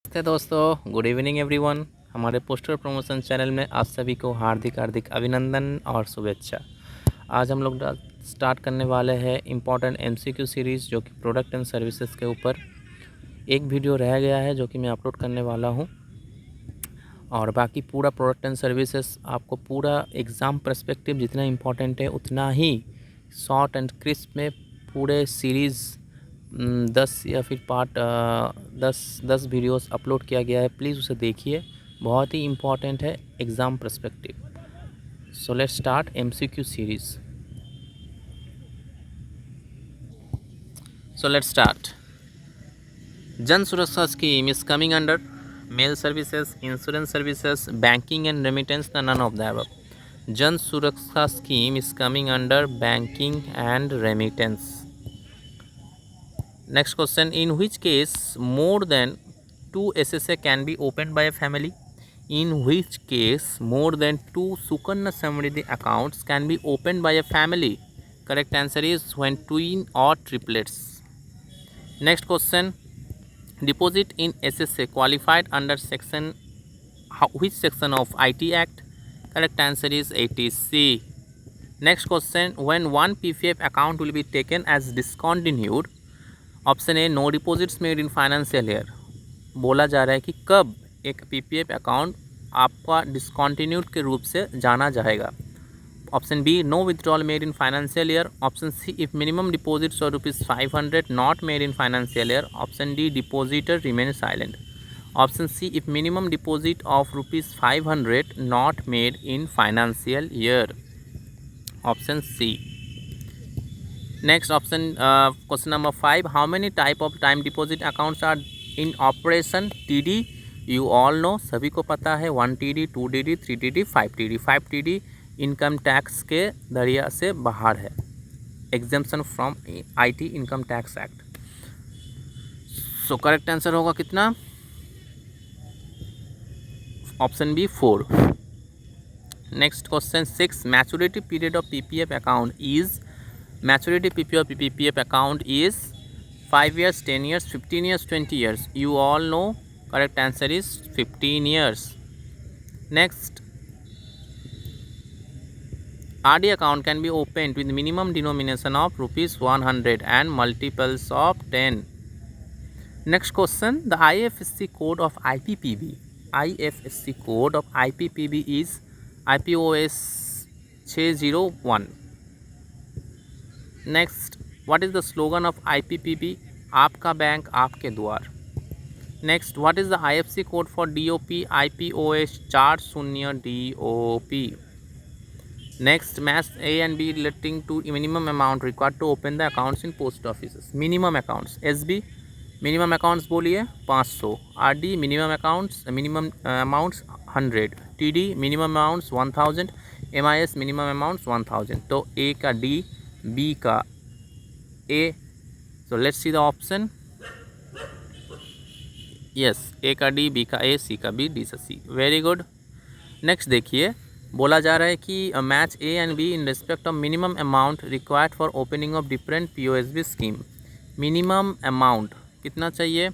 नमस्ते दोस्तों, good evening everyone. हमारे पोस्टर प्रमोशन चैनल में आप सभी को हार्दिक हार्दिक अभिनंदन और शुभेच्छा। आज हम लोग स्टार्ट करने वाले हैं इम्पॉर्टेंट एमसीक्यू सीरीज़ जो कि प्रोडक्ट एंड सर्विसेज के ऊपर। एक वीडियो रह गया है जो कि मैं अपलोड करने वाला हूं, और बाकी पूरा प्रोडक्ट एंड सर्विसेज आपको पूरा एग्ज़ाम पर्सपेक्टिव जितना इम्पॉर्टेंट है उतना ही शॉर्ट एंड क्रिस्प में पूरे सीरीज़ 10 या फिर पार्ट 10 वीडियोस अपलोड किया गया है। प्लीज़ उसे देखिए, बहुत ही इम्पॉर्टेंट है exam perspective. So let's start MCQ series. So let's start. जन सुरक्षा scheme is coming under mail services, insurance services, banking and remittance, none of the above. Jan Suraksha scheme is coming under banking and remittance. Next question, in which case more than 2 SSA can be opened by a family? In which case more than 2 Sukanna Samriddhi accounts can be opened by a family? Correct answer is when twin or triplets. Next question, deposit in SSA qualified under which section of IT Act? Correct answer is 80C. Next question, when one PPF account will be taken as discontinued? Option A, no deposits made in financial year. बोला जा रहा है कि कब एक PPF account आपका discontinued के रूप से जाना जाएगा। Option B, no withdrawal made in financial year. Option C, if minimum deposits of ₹500 not made in financial year. Option D, depositor remain silent. Option C, if minimum deposit of ₹500 not made in financial year. Option C. Next option, question number 5, how many type of time deposit accounts are in operation? TD you all know, सभी को पता है, 1 TD, 2 TD, 3 TD, 5 TD। 5 TD income tax के दरिया से बाहर है, exemption from IT income tax act. So correct answer होगा कितना? Option B 4। Next question 6, maturity period of PPF account is, maturity PPF account is 5 years, 10 years, 15 years, 20 years. You all know, correct answer is 15 years. Next, RD account can be opened with minimum denomination of ₹100 and multiples of 10. Next question, the IFSC code of IPPB. IFSC code of IPPB is IPOS 601. Next, what is the slogan of IPPB? आपका bank आपके द्वार। Next, what is the IFSC code for DOP? IPOS 40 DOP। Next, match A and B relating to minimum amount required to open the accounts in post office. Minimum accounts, SB minimum accounts बोलिए 500, RD minimum amounts 100, TD minimum amounts 1000, MIS minimum amounts 1000। तो A का D, B का A। So let's see the option. Yes, A का D, B का A, C का B, D से C। Very good. Next देखिए, बोला जा रहा है कि match A and B in respect of minimum amount required for opening of different POSB scheme. Minimum amount कितना चाहिए?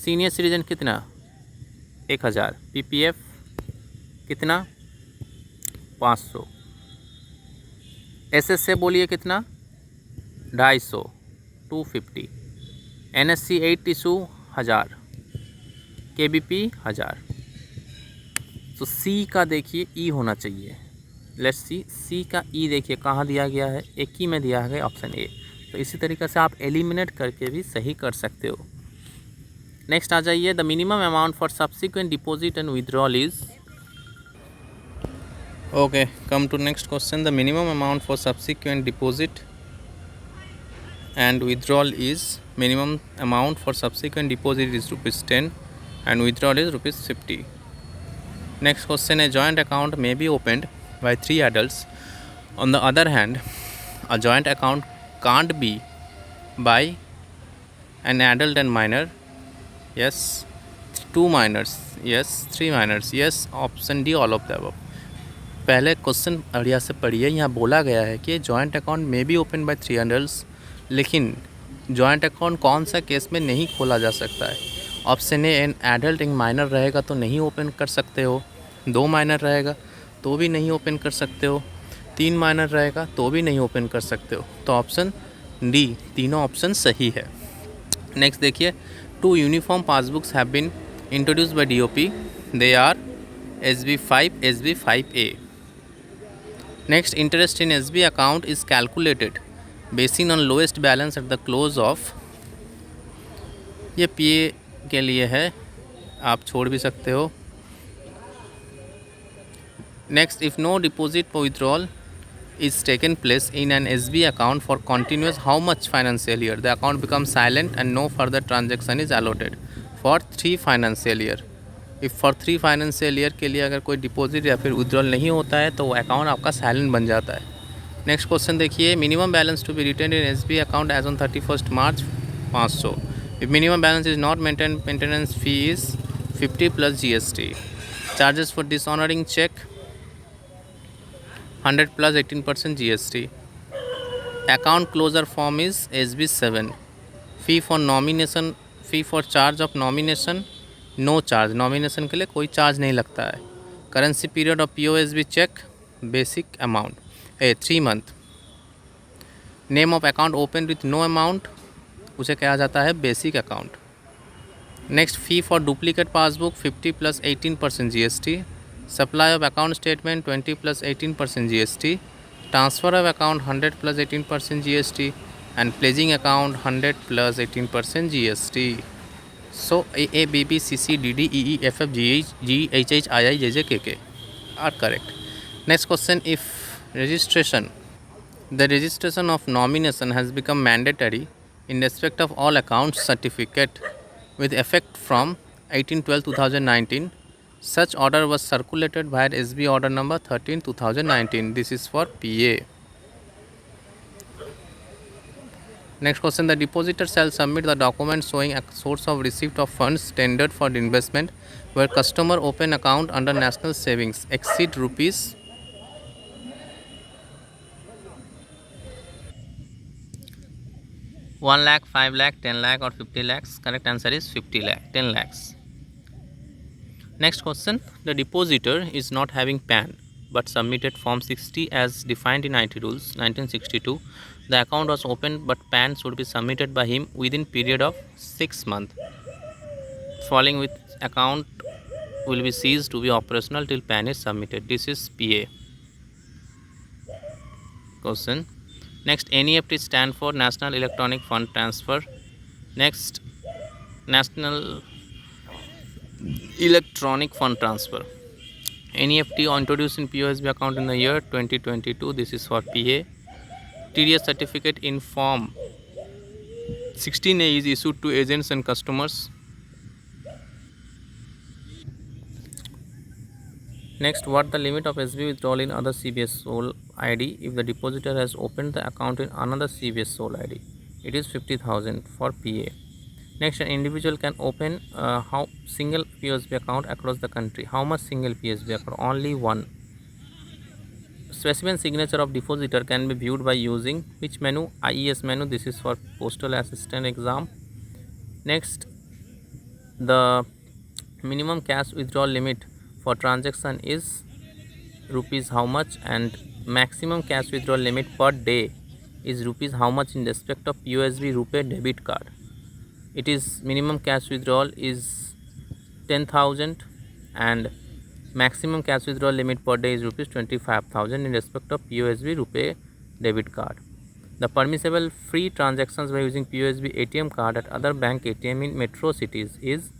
सीनियर सिटीजन कितना? 1000। PPF कितना? 500। SSA बोलिए कितना? 250, 250। NSC 8 issue 1000, KBP 1000। तो C का देखिए E होना चाहिए। लेट्स सी, C का E देखिए कहाँ दिया गया है, एक ही में दिया है, ऑप्शन A। तो इसी तरीके से आप एलिमिनेट करके भी सही कर सकते हो। नेक्स्ट आ जाइए, the minimum amount for subsequent deposit and withdrawal is. Okay, come to next question. The minimum amount for subsequent deposit and withdrawal is, minimum amount for subsequent deposit is ₹10 and withdrawal is ₹50. Next question, a joint account may be opened by 3 adults. On the other hand, a joint account can't be by an adult and minor. Yes. 2 minors. Yes. 3 minors. Yes. Option D, all of the above. पहले question बढ़िया से पढ़िए। यहाँ बोला गया है कि joint account में भी ओपन बाय 3 adults, लेकिन जॉइंट अकाउंट कौन सा केस में नहीं खोला जा सकता है? ऑप्शन ए एन एडल्ट एक माइनर रहेगा तो नहीं ओपन कर सकते हो, 2 माइनर रहेगा तो भी नहीं ओपन कर सकते हो, 3 माइनर रहेगा तो भी नहीं ओपन कर सकते हो। तो ऑप्शन डी, तीनों ऑप्शन सही है। नेक्स्ट देखिए, 2 uniform passbooks have been introduced by DOP, they are SB5, SB5A. Next, interest in SB account is calculated basing on lowest balance at the close of, ये PA के लिए है, आप छोड़ भी सकते हो। Next, if no deposit for withdrawal is taken place in an SB account for continuous how much financial year, the account becomes silent and no further transaction is allotted for 3 financial year. If for 3 financial year के लिए अगर कोई deposit या फिर withdrawal नहीं होता है तो वो अकाउंट आपका साइलेंट बन जाता है। नेक्स्ट क्वेश्चन देखिए, minimum balance to be retain in SB account as on 31 March 500। If minimum balance is not maintain, maintenance fee is 50 plus GST। Charges for dishonouring cheque 100 plus 18% GST। Account closure form is SB7। Fee for nomination, fee for charge of nomination no charge, nomination के लिए कोई charge नहीं लगता है। Currency period of POSB cheque basic amount 3 month. Name of account open with no amount, उसे कहा जाता है basic account. Next, fee for duplicate passbook 50 plus 18% GST। Supply of account statement 20 plus 18% GST। Transfer of account 100 plus 18% GST and pledging account 100 plus 18% GST। So A, B, B, C, C, D, D, E, E, F, F, G, H, H, I, I, J, J, K, K are correct. Next question, if the registration of nomination has become mandatory in respect of all accounts certificate with effect from 18/12/2019, such order was circulated via SB order number 13/2019. This is for PA. Next question, the depositor shall submit the document showing a source of receipt of funds tendered for the investment where customer open account under national savings exceed rupees 1 lakh, 5 lakh, 10 lakh or 50 lakhs. Correct answer is 50 lakh, 10 lakhs. Next question, the depositor is not having PAN but submitted form 60 as defined in IT rules 1962. The account was opened but PAN should be submitted by him within period of 6 months. Following with account will be ceased to be operational till PAN is submitted. This is PA. Question. Next, NEFT stand for National Electronic Fund Transfer. Next, National Electronic Fund Transfer. NEFT introduced in POSB account in the year 2022. This is for PA. TDS certificate in form 16A is issued to agents and customers. Next, what the limit of SB withdrawal in other CBS sole ID if the depositor has opened the account in another CBS sole ID? It is 50,000 for PA. Next, an individual can open how single POSB account across the country. How much single POSB account? Only one. Specimen signature of depositor can be viewed by using which menu? IES menu. This is for postal assistant exam. Next, the minimum cash withdrawal limit for transaction is rupees how much, and maximum cash withdrawal limit per day is rupees how much in respect of POSB RuPay debit card. It is minimum cash withdrawal is 10,000 and maximum cash withdrawal limit per day is rupees 25,000 in respect of POSB RuPay debit card. The permissible free transactions by using POSB ATM card at other bank ATM in metro cities is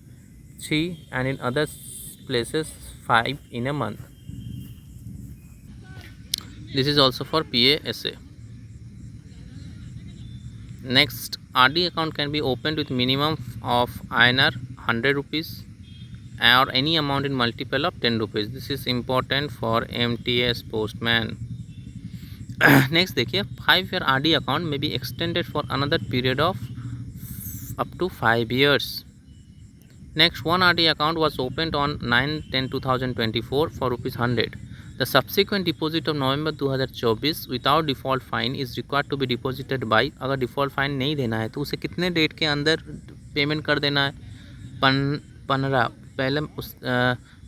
3 and in other places 5 in a month. This is also for PA SA. Next, RD account can be opened with minimum of INR 100 rupees or any amount in multiple of 10 rupees. This is important for MTS postman. Next देखिए, 5-year RD account may be extended for another period of up to 5 years. Next, one RD account was opened on 9/10/2024 for ₹100. The subsequent deposit of November 2024 without default fine is required to be deposited by, अगर default fine नहीं देना है तो उसे कितने date के अंदर payment कर देना है? 15 पहले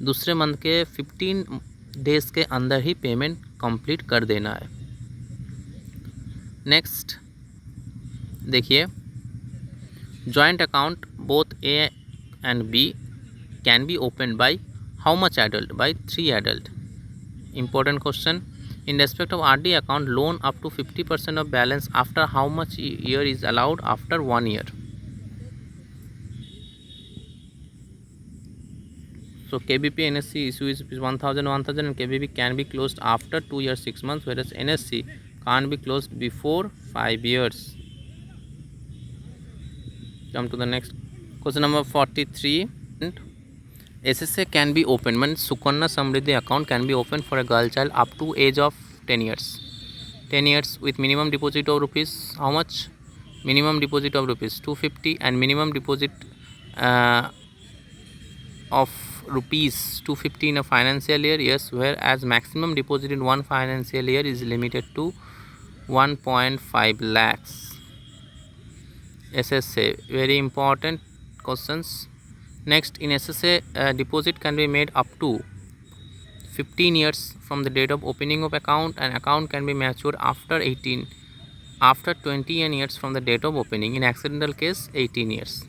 दूसरे मंथ के 15 डेज के अंदर ही पेमेंट कंप्लीट कर देना है। नेक्स्ट देखिए, joint account both A and B can be open by how much adult? By 3 adult. Important question. In respect of RD account, loan up to 50% of balance after how much year is allowed? After 1 year. So KBP NSC issue is 1000 and KBP can be closed after 2 years 6 months, whereas NSC can't be closed before 5 years. Come to the next question, number 43. SSA can be opened, means Sukanna Samriddhi account can be opened for a girl child up to age of 10 years. 10 years with minimum deposit of rupees, how much? Minimum deposit of rupees 250 and minimum deposit of rupees 250 in a financial year. Yes, whereas maximum deposit in one financial year is limited to 1.5 lakhs. SSA, very important questions. Next, in SSA, deposit can be made up to 15 years from the date of opening of account, and account can be matured after 20 years from the date of opening. In accidental case, 18 years.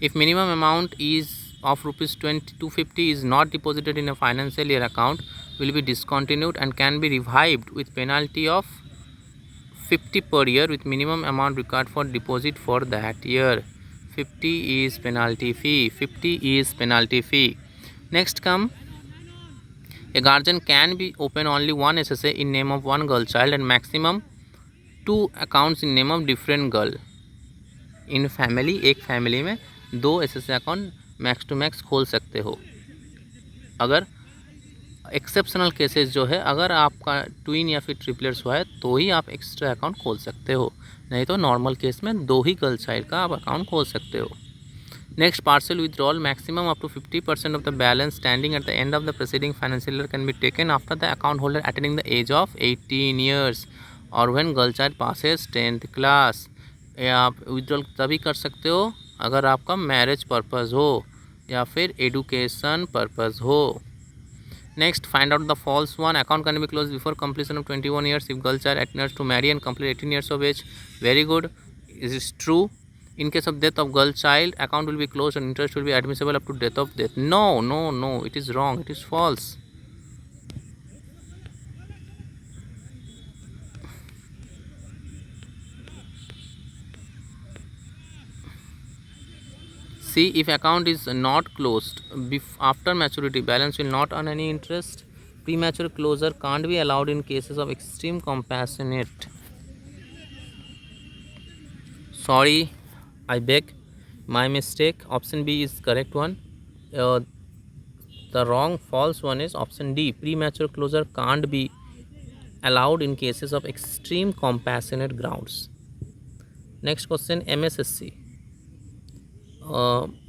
If minimum amount is of rupees 250 is not deposited in a financial year, account will be discontinued and can be revived with penalty of 50 per year with minimum amount required for deposit for that year. 50 is penalty fee. 50 is penalty fee. Next come, a guardian can be open only one SSA in name of one girl child and maximum 2 accounts in name of different girl. In family, एक family में 2 SSA account max to max खोल सकते हो। अगर exceptional cases जो है, अगर आपका ट्विन या फिर ट्रिपलेट्स हुआ है तो ही आप एक्स्ट्रा अकाउंट खोल सकते हो, नहीं तो नॉर्मल केस में 2 ही गर्ल चाइल्ड का आप अकाउंट खोल सकते हो। Next, partial withdrawal maximum up to 50% of the balance standing at the end of the preceding financial year can be taken after the account holder attaining the age of 18 years और when girl child passes 10th class. आप withdrawal तभी कर सकते हो अगर आपका marriage purpose हो या फिर एडुकेशन पर्पज़ हो। Next, find out the false one. Account can be closed before completion of 21 years if girl child attempts to marry and complete 18 years of age. Very good. Is it true? In case of death of girl child, account will be closed and interest will be admissible up to date of death. No, no, no. It is wrong. It is false. See, if account is not closed after maturity, balance will not earn any interest. Premature closure can't be allowed in cases of extreme compassionate. Sorry, I beg, my mistake. Option B is correct one. The wrong false one is option D. Premature closure can't be allowed in cases of extreme compassionate grounds. Next question, MSSC.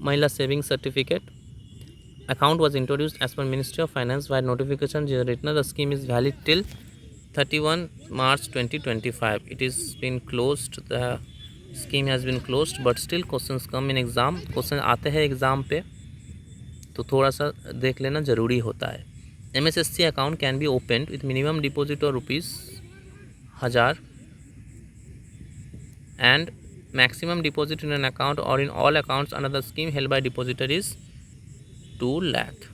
Mahila Savings Certificate account was introduced as per Ministry of Finance via notification generated. The scheme is valid till 31 March 2025. It is been closed. The scheme has been closed, but still questions come in exam. Question आते हैं exam पे तो थोड़ा सा देख लेना ज़रूरी होता है। MSSC account can be opened with minimum deposit of ₹1000 and maximum deposit in an account or in all accounts under the scheme held by depositor is 2 lakh.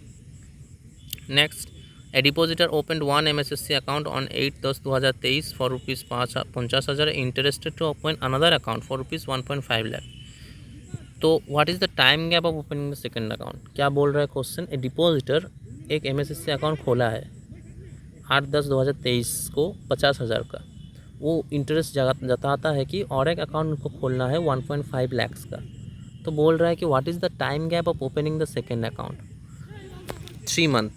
Next, a depositor opened one MSSC account on 8/10/2023 for ₹50,000 interested to open another account for ₹1.5 lakh. तो what is the time gap of opening the second account? क्या बोल रहा है question? ए depositor एक MSSC account खोला है 8/10/2023 को 50,000 का, वो इंटरेस्ट जताता है कि और एक अकाउंट उनको खोलना है 1.5 lakhs का। तो बोल रहा है कि what is the time gap of opening the second account? 3 month,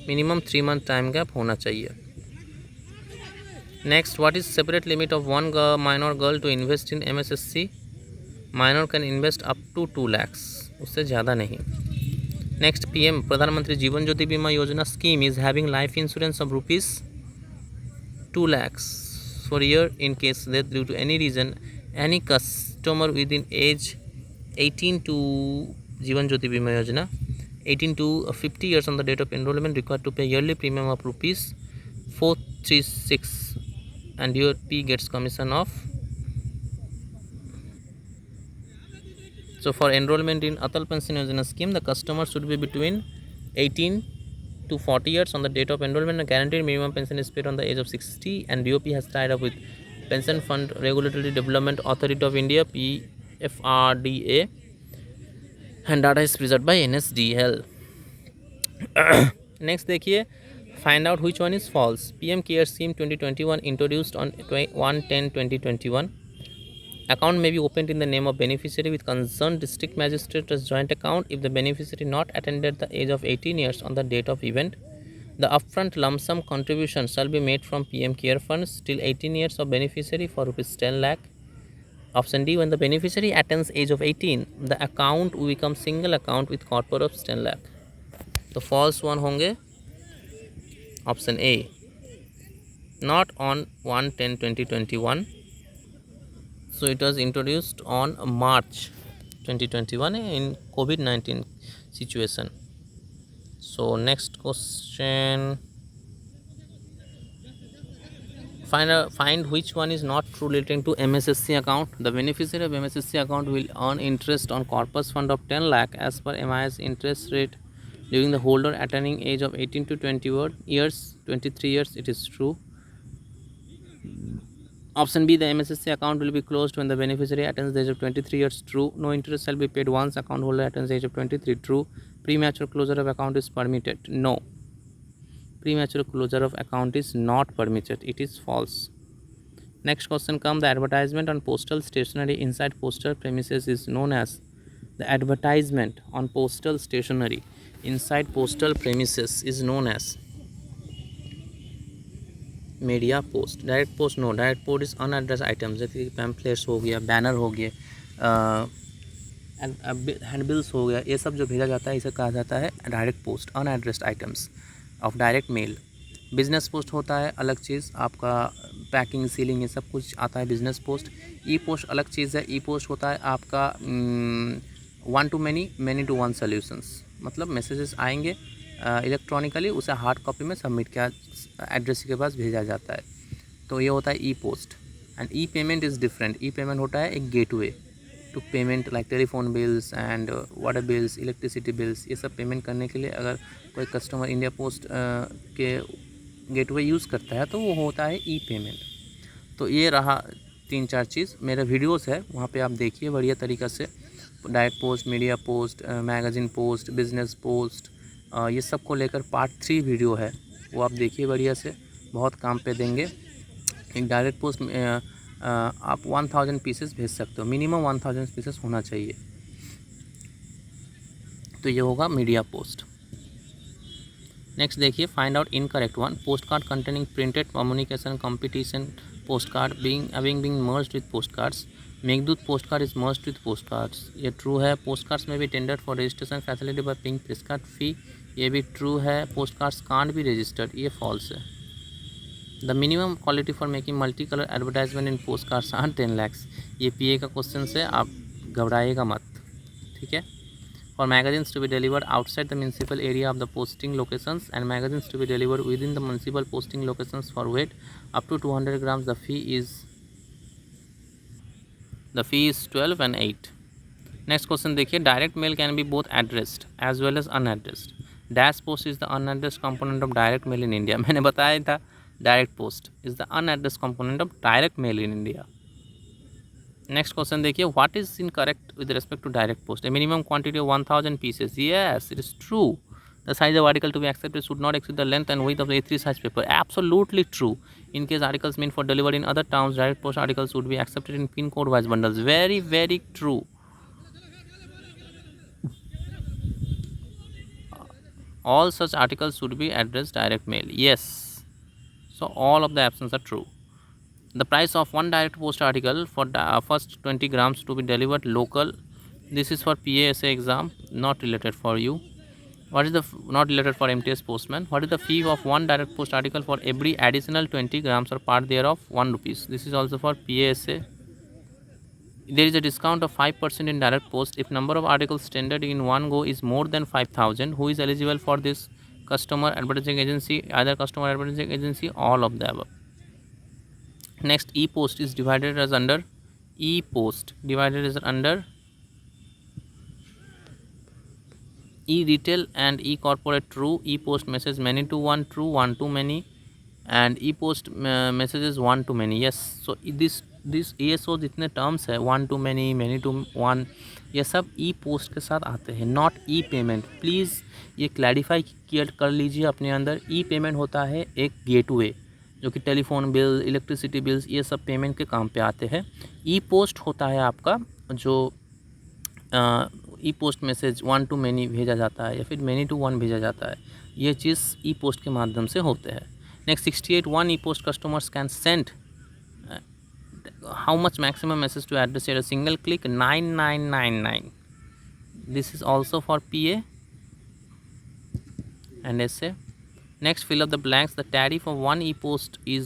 minimum 3 month time gap होना चाहिए। Next, what is separate limit of one minor girl to invest in MSSC? Minor can invest up to 2 lakhs, उससे ज़्यादा नहीं। Next, PM प्रधानमंत्री जीवन ज्योति बीमा योजना scheme is having life insurance of ₹2 lakhs for year in case death due to any reason. Any customer within age 18 to Jeevan Jyoti Bima Yojana, 18 to 50 years on the date of enrollment required to pay yearly premium of rupees 436 and DOP gets commission of. So for enrollment in Atal Pension Yojana scheme, the customer should be between 18 to 40 years on the date of enrollment. A guaranteed minimum pension is paid on the age of 60 and DOP has tied up with Pension Fund Regulatory Development Authority of India PFRDA and data is preserved by NSDL. Next देखिए, find out which one is false. PM Care Scheme 2021 introduced on 1/10/2021. Account may be opened in the name of beneficiary with concerned district magistrate as joint account if the beneficiary not attended the age of 18 years on the date of event. The upfront lump sum contribution shall be made from PM Care Funds till 18 years of beneficiary for rupees 10 lakh. Option D, when the beneficiary attains age of 18, the account will become single account with corpus of 10 lakh. तो false one होंगे option A, not on 1/10/2021. So it was introduced on March 2021 in COVID-19 situation. So next question, find which one is not true relating to MSSC account. The beneficiary of MSSC account will earn interest on corpus fund of 10 lakh as per MIS interest rate during the holder attaining age of 18 to 23 years. It is true. Option B, the MSSC account will be closed when the beneficiary attains the age of 23 years. True. No interest shall be paid once account holder attains the age of 23. True. Premature closure of account is permitted. No. Premature closure of account is not permitted. It is false. Next question comes, the advertisement on postal stationery inside postal premises is known as. The advertisement on postal stationery inside postal premises is known as media post. Direct post no. Direct post is unaddressed items जैसे कि pamphlets हो गया, banner हो गए, हैंडबिल्स हो गया, ये सब जो भेजा जाता है इसे कहा जाता है direct post, unaddressed items of direct mail. Business post होता है अलग चीज़, आपका पैकिंग सीलिंग ये सब कुछ आता है बिजनेस पोस्ट. ई पोस्ट अलग चीज़ है. ई पोस्ट होता है आपका 1 to many, many to 1 solutions. मतलब मैसेजेस आएंगे इलेक्ट्रॉनिकली, उसे हार्ड कॉपी में सबमिट किया एड्रेस के पास भेजा जाता है. तो ये होता है e post. And e payment is different. E payment होता है एक gateway to payment like telephone bills and water bills, electricity bills. ये सब पेमेंट करने के लिए अगर कोई कस्टमर इंडिया पोस्ट के गेटवे यूज़ करता है तो वो होता है ई पेमेंट. तो ये रहा 3-4 चीज़. मेरे वीडियोस है वहाँ पे आप देखिए बढ़िया तरीक़ा से. Direct post, media post, magazine post, business post, ये सब को लेकर पार्ट 3 वीडियो है, वो आप देखिए बढ़िया से, बहुत काम पे देंगे. एक डायरेक्ट पोस्ट में आप 1000 पीसेस भेज सकते हो, मिनिमम 1000 पीसेस होना चाहिए. तो ये होगा मीडिया पोस्ट. नेक्स्ट देखिए, find out incorrect one. Post card containing printed communication competition post card being merged with post cards. Meghdoot post card is merged with post cards. ये ट्रू है. पोस्ट कार्ड्स में भी tender for registration facility by paying press card fee. ये भी true है. Post cards can't be registered. ये false है. The minimum quality for making multi colour advertisement in post cards are 10 lakhs. ये PA का question है, आप घबराइएगा मत, ठीक है. For magazines to be delivered outside the municipal area of the posting locations and magazines to be delivered within the municipal posting locations for weight up to 200 grams the fee is 12 and 8. Next question देखिए, direct mail can be both addressed as well as unaddressed. Dash post is the unaddressed component of direct mail in India. मैंने बताया था direct post is the unaddressed component of direct mail in India. Next question देखिए, what is incorrect with respect to direct post. A minimum quantity of 1000 pieces. Yes, it is true. The size of article to be accepted should not exceed the length and width of the A3 size paper. Absolutely true. In case articles meant for delivery in other towns, direct post articles would be accepted in pin code wise bundles. Very, very true. All such articles should be addressed direct mail. Yes. So all of the options are true. The price of one direct post article for the first 20 grams to be delivered local. This is for PASA exam, not related for you. What is the not related for MTS postman? What is the fee of one direct post article for every additional 20 grams or part thereof 1 rupees? This is also for PASA. There is a discount of 5% in direct post if number of articles tendered in one go is more than 5,000. Who is eligible for this? Customer advertising agency, either customer advertising agency, all of the above. Next, e-post is divided as under e-post divided as under e-retail and e-corporate. True. E-post message many to one, true. One to many, and e-post messages one to many. Yes. So this ये सो जितने terms है, one to many to one, ये सब e post के साथ आते हैं, not e payment. Please ये क्लैरिफाई कर लीजिए अपने अंदर। ई पेमेंट होता है एक गेटवे जो कि टेलीफोन बिल, इलेक्ट्रिसिटी बिल्स, ये सब पेमेंट के काम पे आते हैं। ई पोस्ट होता है आपका जो e post message one to many भेजा जाता है या फिर मैनी टू वन भेजा जाता है, ये चीज़ ई पोस्ट के माध्यम से होते हैं। Next 68 one E post customers can send how much maximum message to address at a single click? 9999. This is also for PA and SA. Next, fill up the blanks. The tariff of one e-post is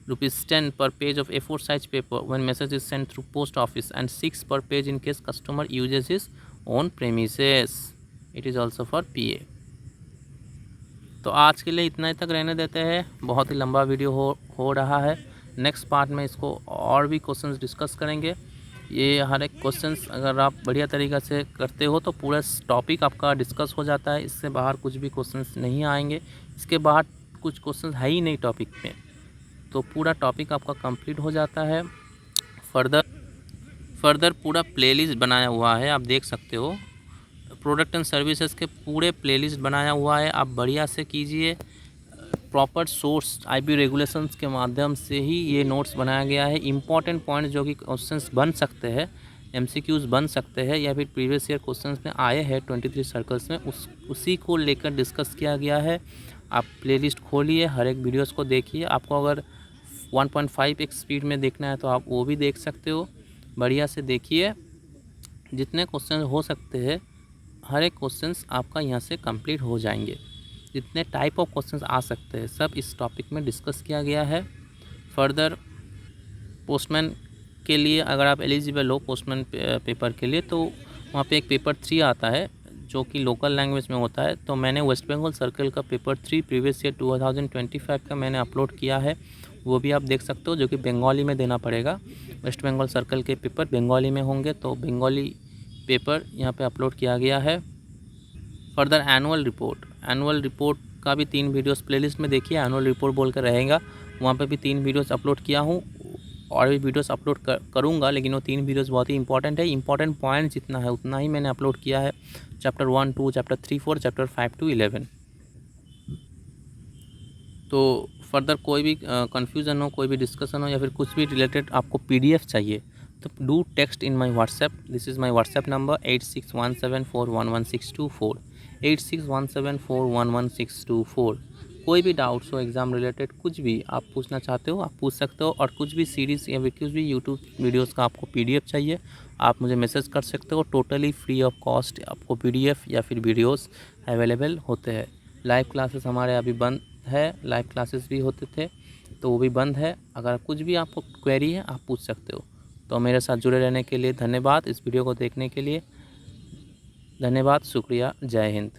₹10 per page of A4 size paper when message is sent through post office, and 6 per page in case customer uses his own premises. It is also for PA. तो आज के लिए इतना ही तक रहने देते हैं, बहुत ही लंबा वीडियो हो रहा है। नेक्स्ट पार्ट में इसको और भी क्वेश्चंस डिस्कस करेंगे। ये हर एक क्वेश्चंस अगर आप बढ़िया तरीक़ा से करते हो तो पूरा टॉपिक आपका डिस्कस हो जाता है, इससे बाहर कुछ भी क्वेश्चंस नहीं आएंगे। इसके बाहर कुछ क्वेश्चंस है ही नहीं टॉपिक में, तो पूरा टॉपिक आपका कंप्लीट हो जाता है। फर्दर पूरा प्लेलिस्ट बनाया हुआ है, आप देख सकते हो। प्रोडक्ट एंड सर्विसेज के पूरे प्लेलिस्ट बनाया हुआ है, आप बढ़िया से कीजिए। प्रॉपर सोर्स IB रेगुलेशंस के माध्यम से ही ये नोट्स बनाया गया है। इंपॉर्टेंट पॉइंट जो कि क्वेश्चंस बन सकते हैं, MCQs बन सकते हैं या फिर प्रीवियस ईयर क्वेश्चंस में आए हैं 23 सर्कल्स में, उसी को लेकर डिस्कस किया गया है। आप प्लेलिस्ट खोलिए, हर एक वीडियोस को देखिए। आपको अगर 1.5x स्पीड में देखना है तो आप वो भी देख सकते हो। बढ़िया से देखिए, जितने क्वेश्चन हो सकते हैं हर एक क्वेश्चंस आपका यहाँ से कंप्लीट हो जाएंगे। जितने टाइप ऑफ क्वेश्चंस आ सकते हैं सब इस टॉपिक में डिस्कस किया गया है। फर्दर पोस्टमैन के लिए अगर आप एलिजिबल हो पोस्टमैन पेपर के लिए, तो वहाँ पे एक पेपर 3 आता है जो कि लोकल लैंग्वेज में होता है। तो मैंने वेस्ट बंगाल सर्कल का पेपर 3 प्रीवियस ईयर 2025 का मैंने अपलोड किया है, वो भी आप देख सकते हो, जो कि बंगाली में देना पड़ेगा। वेस्ट बंगाल सर्कल के पेपर बंगाली में होंगे, तो बंगाली पेपर यहाँ पे अपलोड किया गया है। फर्दर एनुअल रिपोर्ट का भी 3 वीडियोस प्लेलिस्ट में देखिए। एनुअल रिपोर्ट बोल कर रहेगा, वहाँ पे भी 3 वीडियोस अपलोड किया हूँ, और भी वीडियोस अपलोड करूँगा, लेकिन वो 3 वीडियोस बहुत ही इंपॉर्टेंट है। इंपॉर्टेंट पॉइंट जितना है उतना ही मैंने अपलोड किया है। Chapter 1, 2, chapter 3, 4, chapter 5 to 11। तो फर्दर कोई भी कन्फ्यूज़न हो, कोई भी डिस्कशन हो या फिर कुछ भी रिलेटेड आपको PDF चाहिए तो do text in my WhatsApp. This is my WhatsApp number 8617411624 8617411624। कोई भी डाउट्स हो एग्ज़ाम रिलेटेड, कुछ भी आप पूछना चाहते हो आप पूछ सकते हो, और कुछ भी सीरीज़ या फिर कुछ भी यूट्यूब वीडियोस का आपको PDF चाहिए आप मुझे मैसेज कर सकते हो। टोटली फ्री ऑफ कॉस्ट आपको PDF या फिर वीडियोस अवेलेबल होते हैं। लाइव क्लासेस हमारे अभी बंद है, लाइव क्लासेस भी होते थे तो वो भी बंद है। अगर कुछ भी आपको क्वेरी है आप पूछ सकते हो। तो मेरे साथ जुड़े रहने के लिए धन्यवाद। इस वीडियो को देखने के लिए धन्यवाद, शुक्रिया, जय हिंद।